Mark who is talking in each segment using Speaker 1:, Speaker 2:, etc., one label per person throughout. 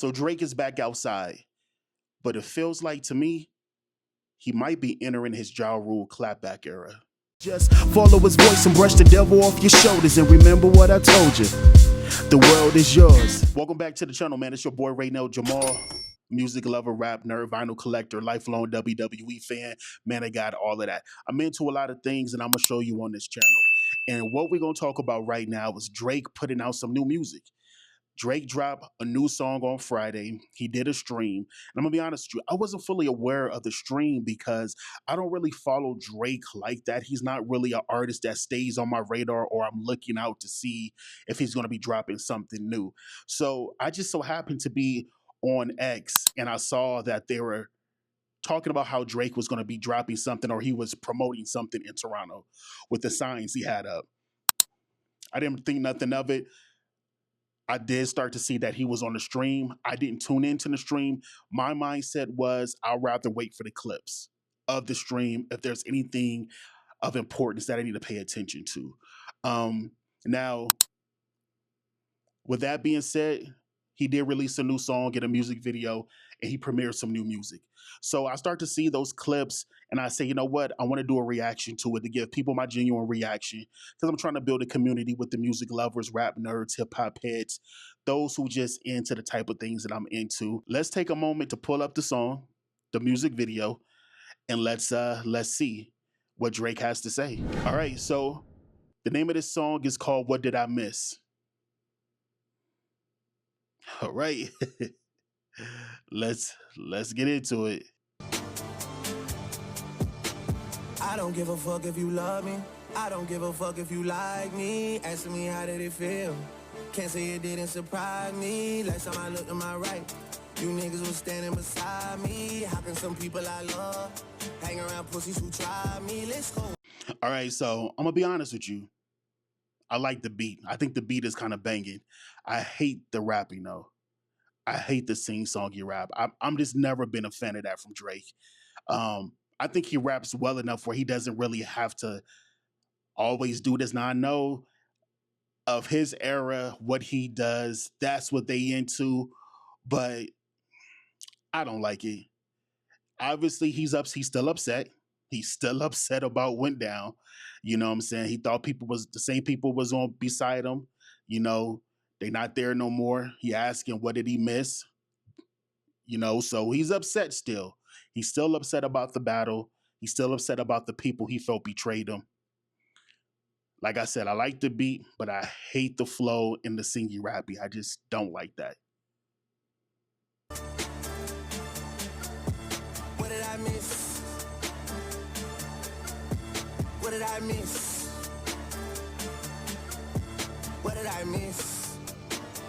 Speaker 1: So Drake is back outside, but it feels like to me, he might be entering his Ja Rule clapback era. Just follow his voice and brush the devil off your shoulders and remember what I told you. The world is yours. Welcome back to the channel, man. It's your boy Raynell Jamal. Music lover, rap nerd, vinyl collector, lifelong WWE fan. Man, I got all of that. I'm into a lot of things and I'm gonna show you on this channel. And what we're gonna talk about right now is Drake putting out some new music. Drake dropped a new song on Friday. He did a stream. And I'm going to be honest with you, I wasn't fully aware of the stream because I don't really follow Drake like that. He's not really an artist that stays on my radar or I'm looking out to see if he's going to be dropping something new. So I just so happened to be on X and I saw that they were talking about how Drake was going to be dropping something or he was promoting something in Toronto with the signs he had up. I didn't think nothing of it. I did start to see that he was on the stream. I didn't tune into the stream. My mindset was I'd rather wait for the clips of the stream if there's anything of importance that I need to pay attention to. Now, with that being said, he did release a new song, get a music video, and he premiered some new music. So I start to see those clips and I say, you know what? I want to do a reaction to it to give people my genuine reaction because I'm trying to build a community with the music lovers, rap nerds, hip hop heads, those who just into the type of things that I'm into. Let's take a moment to pull up the song, the music video, and let's see what Drake has to say. All right, so the name of this song is called What Did I Miss? All right. let's get into it.
Speaker 2: I don't give a fuck if you love me. I don't give a fuck if you like me. Asking me how did it feel? Can't say it didn't surprise me. Last time I looked to my right, you niggas was standing beside me. How can some people I love hang around pussies who try me? Let's go.
Speaker 1: All right, so I'm gonna be honest with you. I like the beat. I think the beat is kind of banging. I hate the rapping though. I hate the sing-songy rap. I'm just never been a fan of that from Drake. I think he raps well enough where he doesn't really have to always do this. Now I know of his era, what he does, that's what they into, but I don't like it. Obviously, he's still upset. He's still upset about went down. You know what I'm saying? He thought the same people was on beside him. You know, they not there no more. He asking what did he miss? You know, so he's upset still. He's still upset about the battle. He's still upset about the people he felt betrayed him. Like I said, I like the beat, but I hate the flow and the singy rappy. I just don't like that.
Speaker 2: What did I miss? What did I miss? What did I miss?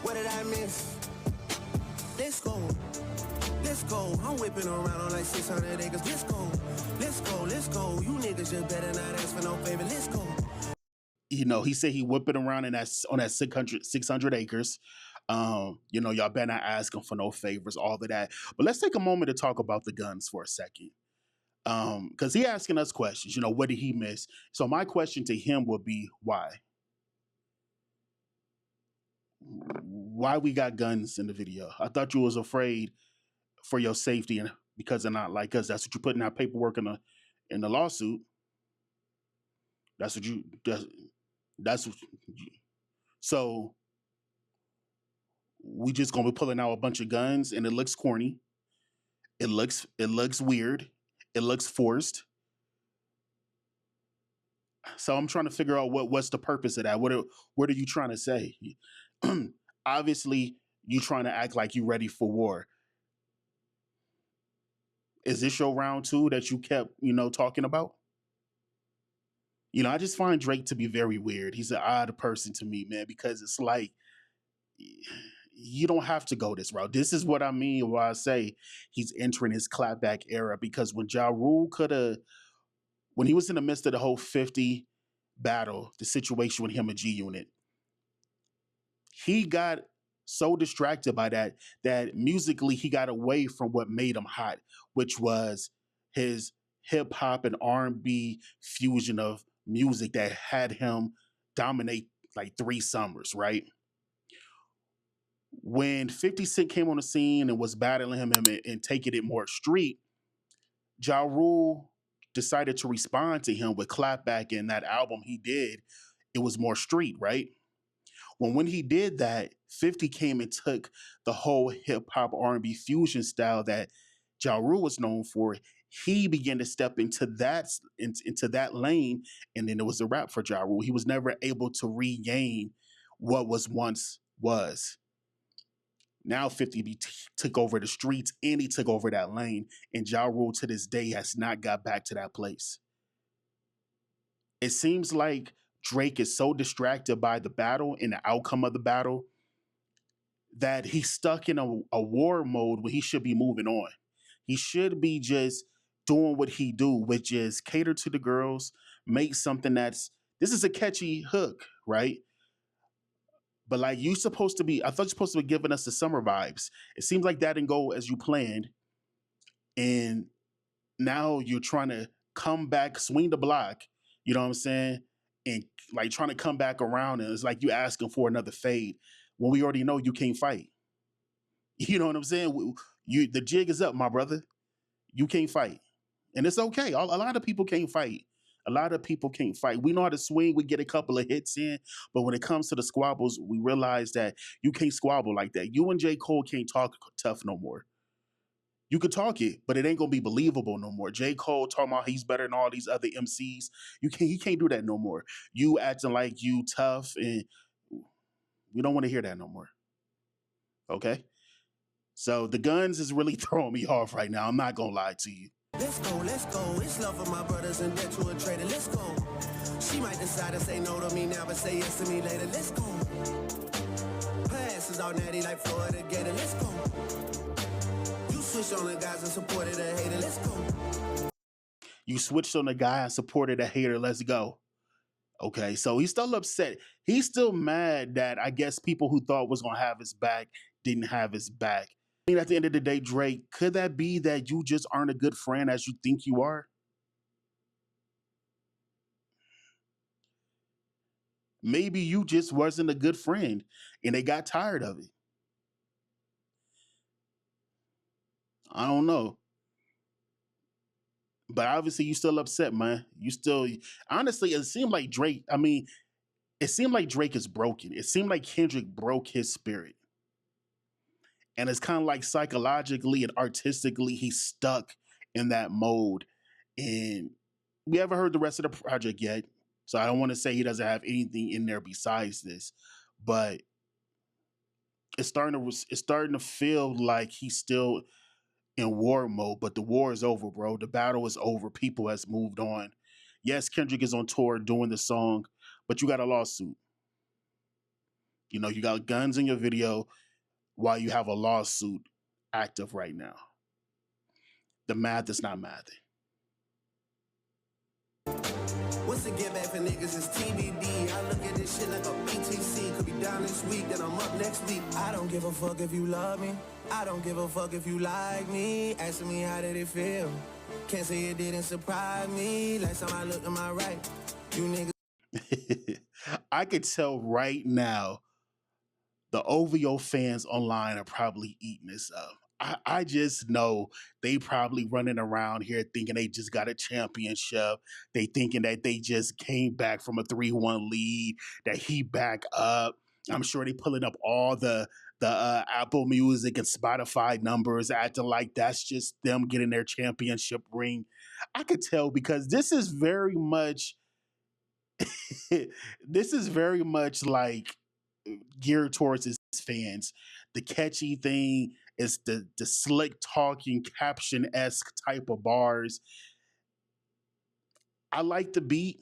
Speaker 2: What did I miss? Let's go. Let's go. I'm whipping around on like 600 acres. Let's go. Let's go. Let's go. You niggas just better not ask for no favor. Let's go.
Speaker 1: You know, he said he whipping around on that 600 acres. You know, y'all better not ask him for no favors, all of that. But let's take a moment to talk about the guns for a second. Because he asking us questions, you know, what did he miss? So my question to him would be why? Why we got guns in the video? I thought you was afraid for your safety and because they're not like us. That's what you put in that paperwork in the lawsuit. That's what you that's what so we just gonna be pulling out a bunch of guns and it looks corny. It looks weird. It looks forced. So I'm trying to figure out what's the purpose of that. What are you trying to say? Obviously, you trying to act like you ready for war. Is this your round two that you kept, you know, talking about? You know, I just find Drake to be very weird. He's an odd person to me, man, because it's like you don't have to go this route. This is what I mean when I say he's entering his clapback era because when Ja Rule when he was in the midst of the whole 50 battle, the situation with him and G Unit, he got so distracted by that musically he got away from what made him hot, which was his hip hop and R&B fusion of music that had him dominate like 3 summers, right? When 50 Cent came on the scene and was battling him and taking it more street, Ja Rule decided to respond to him with Clapback in that album he did. It was more street, right? When he did that, 50 came and took the whole hip hop R&B fusion style that Ja Rule was known for. He began to step into that lane, and then it was a wrap for Ja Rule. He was never able to regain what was once was. Now 50 took over the streets and he took over that lane, and Ja Rule to this day has not got back to that place. It seems like Drake is so distracted by the battle and the outcome of the battle that he's stuck in a war mode when he should be moving on. He should be just doing what he do, which is cater to the girls, make something this is a catchy hook, right? But like you supposed to be, I thought you're supposed to be giving us the summer vibes. It seems like that didn't go as you planned. And now you're trying to come back, swing the block, you know what I'm saying? And like trying to come back around, and it's like you asking for another fade when we already know you can't fight. You know what I'm saying? The jig is up, my brother. You can't fight. And it's okay. A lot of people can't fight. A lot of people can't fight. We know how to swing. We get a couple of hits in. But when it comes to the squabbles, we realize that you can't squabble like that. You and J. Cole can't talk tough no more. You could talk it, but it ain't gonna be believable no more. J. Cole talking about he's better than all these other MCs. He can't do that no more. You acting like you tough, and we don't want to hear that no more. Okay? So the guns is really throwing me off right now. I'm not gonna lie to you.
Speaker 2: Let's go, let's go. It's love for my brothers and debt to a traitor. Let's go. She might decide to say no to me now, but say yes to me later. Let's go. Her ass is all natty like Florida Gator. Let's go. You switched on the guys and supported a hater. Let's go.
Speaker 1: You switched on the guy and supported a hater. Let's go. Okay, so he's still upset. He's still mad that I guess people who thought was gonna have his back didn't have his back. I mean, at the end of the day, Drake, could that be that you just aren't a good friend as you think you are? Maybe you just wasn't a good friend and they got tired of it. I don't know. But obviously you still upset, man. You still honestly, it seemed like Drake, I mean, it seemed like Drake is broken. It seemed like Kendrick broke his spirit. And it's kind of like psychologically and artistically, he's stuck in that mode. And we haven't heard the rest of the project yet. So I don't want to say he doesn't have anything in there besides this. But it's starting to feel like he's still in war mode, but the war is over, bro. The battle is over. People has moved on. Yes, Kendrick is on tour doing the song, but you got a lawsuit. You know, you got guns in your video while you have a lawsuit active right now. The math is not mathing.
Speaker 2: What's the get back for niggas is TBD. I look at this shit like a BTC. Could be down this week, then I'm up next week. I don't give a fuck if you love me. I don't give a fuck if you like me. Asking me how did it feel. Can't say it didn't surprise me. Last time I looked to my right, you niggas.
Speaker 1: I could tell right now the OVO fans online are probably eating this up. I just know they probably running around here thinking they just got a championship. They thinking that they just came back from a 3-1 lead, that he back up. I'm sure they pulling up all the Apple Music and Spotify numbers, acting like that's just them getting their championship ring. I could tell because this is very much this is very much like geared towards his fans. The catchy thing is the slick talking caption esque type of bars. I like the beat.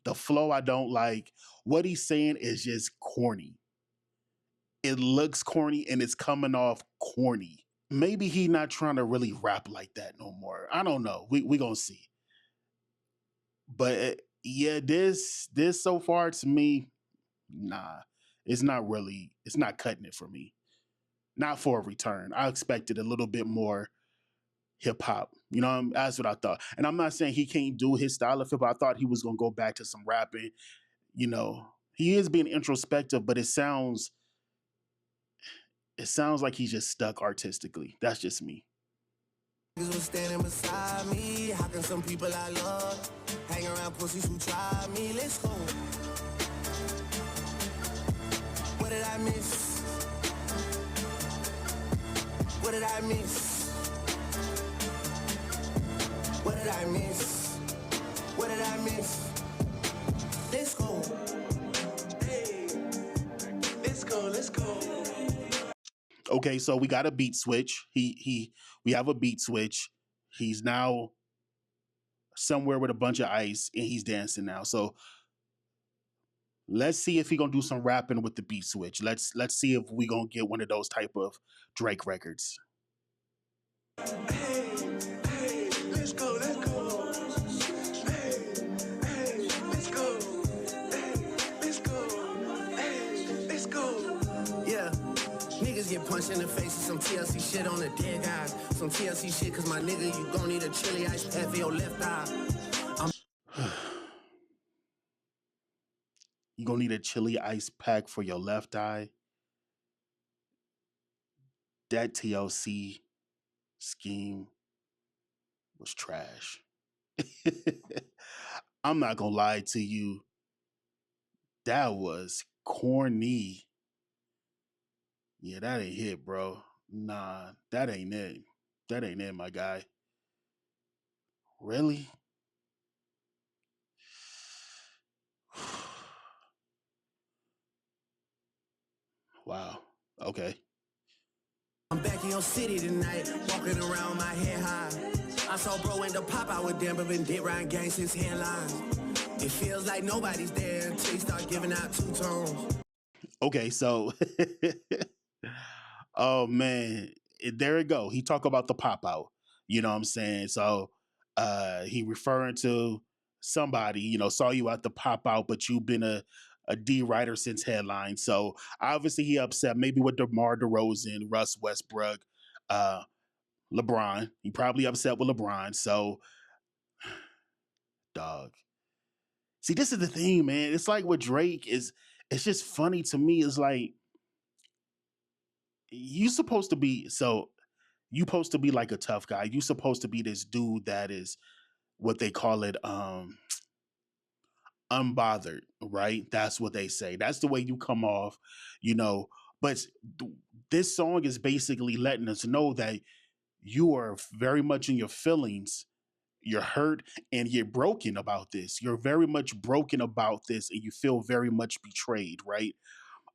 Speaker 1: The flow I don't like. What he's saying is just corny. It looks corny and it's coming off corny. Maybe he not trying to really rap like that no more. I don't know. We gonna see. But yeah, this so far to me, nah, it's not cutting it for me. Not for a return. I expected a little bit more hip hop. You know, that's what I thought. And I'm not saying he can't do his style of hip hop. I thought he was gonna go back to some rapping. You know, he is being introspective, but it sounds It sounds like he's just stuck artistically. That's just me.
Speaker 2: Niggas was standing beside me. How can some people I love hang around pussies who try me? Let's go. What did I miss? What did I miss? What did I miss? What did I miss? Let's go. Hey, let's go, let's go.
Speaker 1: Okay, so we got a beat switch. We have a beat switch. He's now somewhere with a bunch of ice and he's dancing now. So let's see if he gonna do some rapping with the beat switch. Let's see if we gonna get one of those type of Drake records.
Speaker 2: Hey, hey, let's go, let's go. Hey, hey, let's go. Hey, let's go. Hey, let's go. Yeah. Niggas get punched in the face with some TLC shit on the dead guys. Some TLC shit, cause my nigga, you gon' need a chili ice pack for your left eye.
Speaker 1: You gonna need a chili ice pack for your left eye. That TLC scheme was trash. I'm not gonna lie to you. That was corny. Yeah, that ain't it, bro. Nah, that ain't it. That ain't it, my guy. Really? Wow. Okay.
Speaker 2: I'm back in your city tonight, walking around my head high. I saw bro end up pop out with them, but been dead riding gang since headlines. It feels like nobody's there until you start giving out two tones.
Speaker 1: Okay, so oh man, there it go. He talk about the pop out. You know what I'm saying? So he referring to somebody, saw you at the pop out, but you've been a D writer since headline. So obviously he upset maybe with DeMar DeRozan, Russ Westbrook, uh, LeBron. He probably upset with LeBron. So dog. See, this is the thing, man. It's like with Drake is it's just funny to me. It's like you supposed to be you supposed to be like a tough guy. You supposed to be this dude that is what they call it, unbothered, right? That's what they say. That's the way you come off, you know. But this song is basically letting us know that you are very much in your feelings. You're hurt and you're broken about this. You're very much broken about this and you feel very much betrayed, right?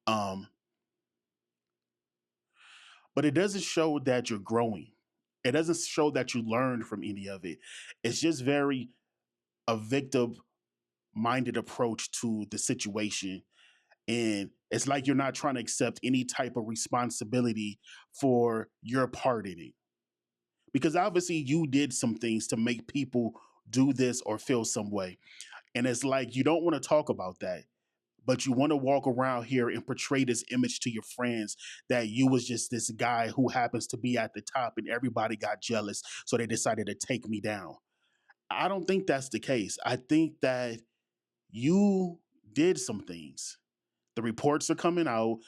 Speaker 1: Um, but it doesn't show that you're growing. It doesn't show that you learned from any of it. It's just very a victim minded approach to the situation. And it's like you're not trying to accept any type of responsibility for your part in it. Because obviously you did some things to make people do this or feel some way. And it's like you don't want to talk about that, but you want to walk around here and portray this image to your friends that you was just this guy who happens to be at the top and everybody got jealous. So they decided to take me down. I don't think that's the case. I think that you did some things. The reports are coming out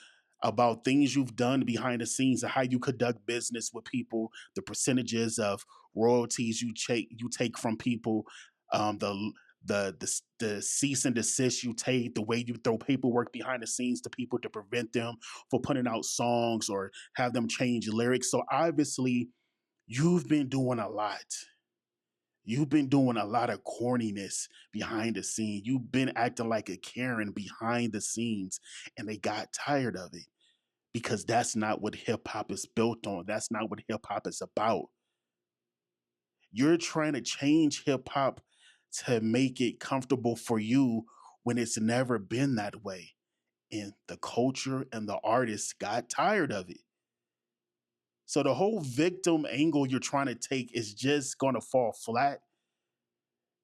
Speaker 1: about things you've done behind the scenes and how you conduct business with people, the percentages of royalties you take from people, the cease and desist you take, the way you throw paperwork behind the scenes to people to prevent them for putting out songs or have them change lyrics. So obviously, you've been doing a lot. You've been doing a lot of corniness behind the scene. You've been acting like a Karen behind the scenes, and they got tired of it because that's not what hip hop is built on. That's not what hip hop is about. You're trying to change hip hop to make it comfortable for you when it's never been that way. And the culture and the artists got tired of it. So the whole victim angle you're trying to take is just going to fall flat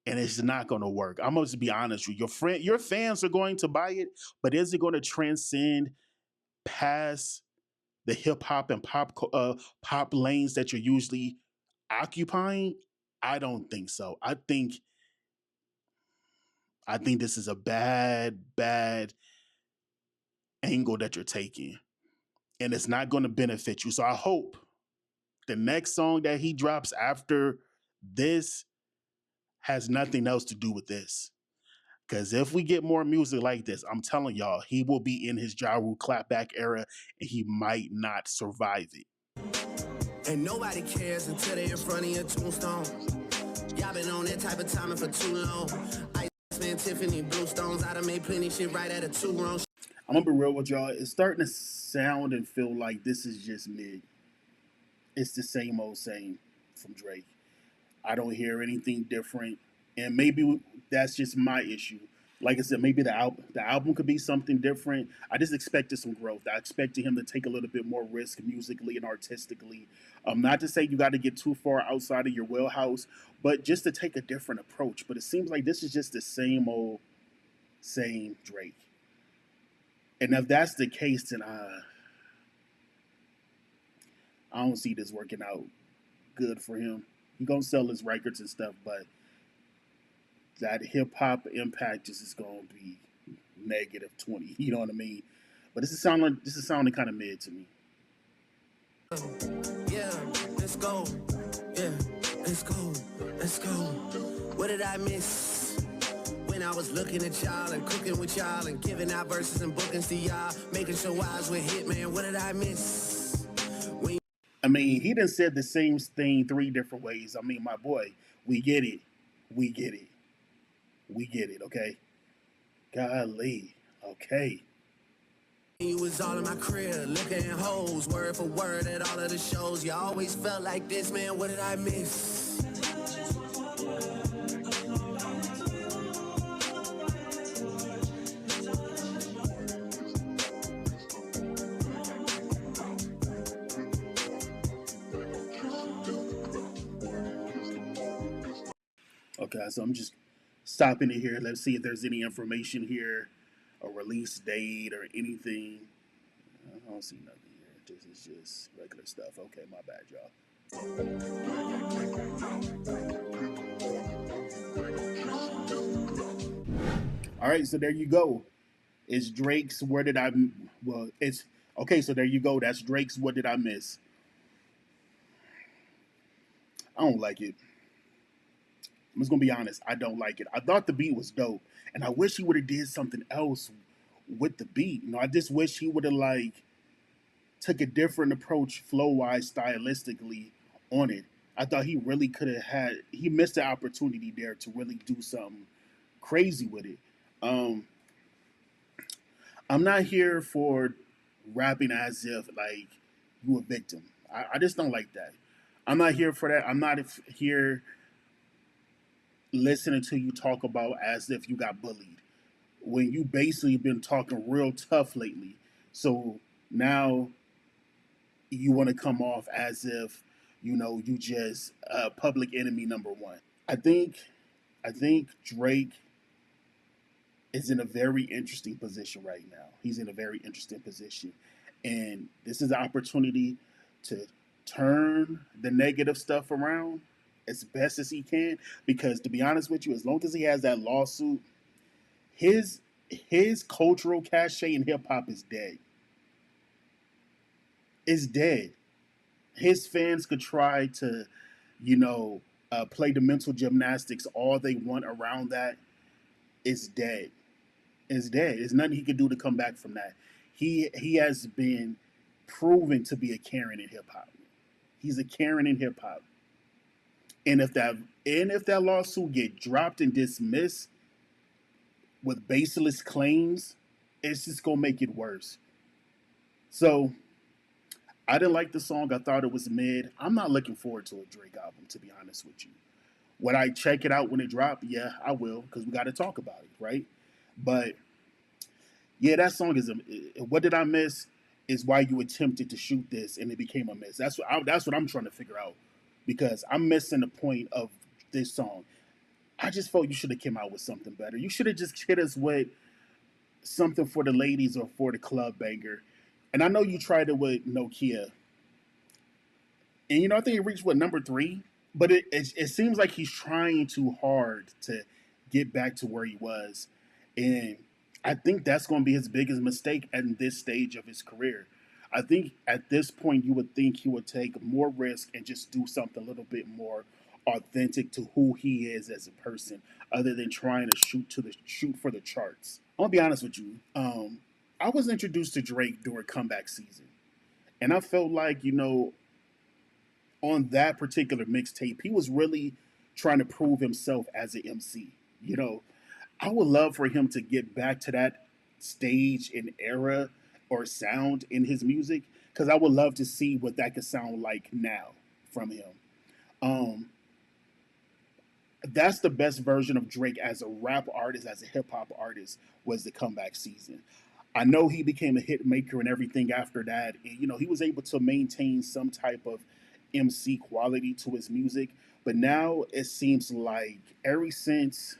Speaker 1: and it's not going to work. I'm going to be honest with you. Your fans are going to buy it, but is it going to transcend past the hip hop and pop lanes that you're usually occupying? I don't think so. I think this is a bad angle that you're taking. and it's not going to benefit you. So I hope the next song that he drops after this has nothing else to do with this. Because if we get more music like this, I'm telling y'all, he will be in his Ja Rule clapback era and he might not survive it.
Speaker 2: And nobody cares until they in front of your tombstone. Y'all been on that type of timing for too long. Iceman, Tiffany, Bluestones, I done made plenty shit right at a two-wrong.
Speaker 1: I'm gonna be real with y'all. It's starting to sound and feel like this is just mid. It's the same old same from Drake. I don't hear anything different, and maybe that's just my issue. Like I said, maybe the album could be something different. I just expected some growth. I expected him to take a little bit more risk musically and artistically. Not to say you got to get too far outside of your wheelhouse, but just to take a different approach. But it seems like this is just the same old same Drake. And if that's the case, then I don't see this working out good for him. He gonna sell his records and stuff, but that hip hop impact just is gonna be -20. You know what I mean? But this is sounding kind of mid to me.
Speaker 2: Yeah, let's go. Yeah, let's go. Let's go. What did I miss? When I was looking at y'all and cooking with y'all and giving out verses and bookings to y'all, making sure I was with Hitman. What did I miss?
Speaker 1: I mean, he done said the same thing 3 different ways. I mean, my boy, we get it. We get it. We get it, okay? Golly. Okay.
Speaker 2: You was all in my crib, looking at hoes, word for word at all of the shows. You always felt like this, man. What did I miss?
Speaker 1: Okay, so I'm just stopping it here. Let's see if there's any information here, a release date or anything. I don't see nothing here. This is just regular stuff. Okay, my bad, y'all. All right, so there you go. It's Drake's Where Did I well, it's okay, so there you go. That's Drake's What Did I Miss? I don't like it. I'm just gonna be honest. I don't like it. I thought the beat was dope, and I wish he would have did something else with the beat. I just wish he would have like took a different approach, flow wise, stylistically on it. I thought he really could have had. He missed the opportunity there to really do something crazy with it. Um, I'm not here for rapping as if like you a victim. I just don't like that. I'm not here for that. I'm not here listening to you talk about as if you got bullied when you basically been talking real tough lately. So now you want to come off as if you just public enemy number one. I think Drake is in a very interesting position right now. He's in a very interesting position, and this is an opportunity to turn the negative stuff around as best as he can. Because to be honest with you, as long as he has that lawsuit, his his cultural cachet in hip hop is dead. It's dead. His fans could try to, you know, play the mental gymnastics all they want around that. It's dead. It's dead. There's nothing he could do to come back from that. He has been proven to be a Karen in hip hop. He's a Karen in hip hop. And if that lawsuit get dropped and dismissed with baseless claims, it's just gonna make it worse. So I didn't like the song. I thought it was mid. I'm not looking forward to a Drake album, to be honest with you. Would I check it out when it dropped? Yeah, I will, because we got to talk about it, right? But yeah, that song is a. What did I miss? Is why you attempted to shoot this and it became a miss. That's what I'm trying to figure out, because I'm missing the point of this song. I just felt you should have came out with something better. You should have just hit us with something for the ladies or for the club banger. And I know you tried it with Nokia, and I think it reached what, number 3. But it seems like he's trying too hard to get back to where he was, and I think that's going to be his biggest mistake at this stage of his career. I think at this point you would think he would take more risk and just do something a little bit more authentic to who he is as a person, other than trying to shoot for the charts. I'm gonna be honest with you. I was introduced to Drake during comeback season, and I felt like on that particular mixtape, he was really trying to prove himself as an MC. You know, I would love for him to get back to that stage and era or sound in his music because I would love to see what that could sound like now from him. Um, that's the best version of Drake as a rap artist, as a hip hop artist, was the comeback season. I know he became a hit maker and everything after that. And, he was able to maintain some type of MC quality to his music. But now it seems like ever since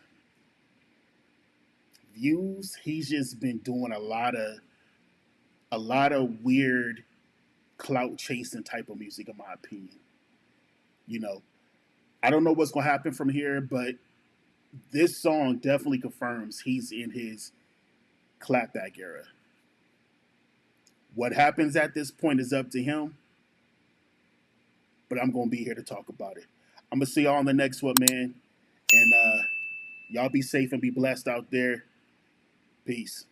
Speaker 1: Views, he's just been doing a lot of weird clout chasing type of music, in my opinion. You know, I don't know what's gonna happen from here, but this song definitely confirms he's in his clapback era. What happens at this point is up to him, but I'm gonna be here to talk about it. I'm gonna see y'all on the next one, man. And y'all be safe and be blessed out there. Peace.